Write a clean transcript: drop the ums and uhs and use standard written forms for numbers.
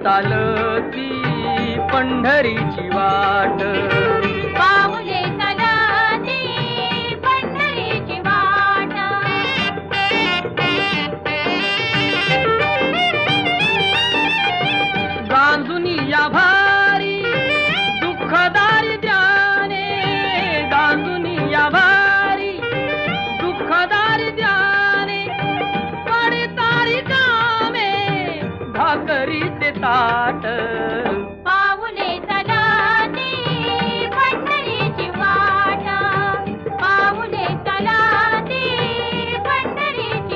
चालती पंढरीची वाट, पाऊले चालती पंढरीची वाट. गांजुनी या भारी दुःखदारी ध्याने, गांजुनी या भारी दुःखदारी ध्याने, पडतारी कामे भाकरीचे ताट.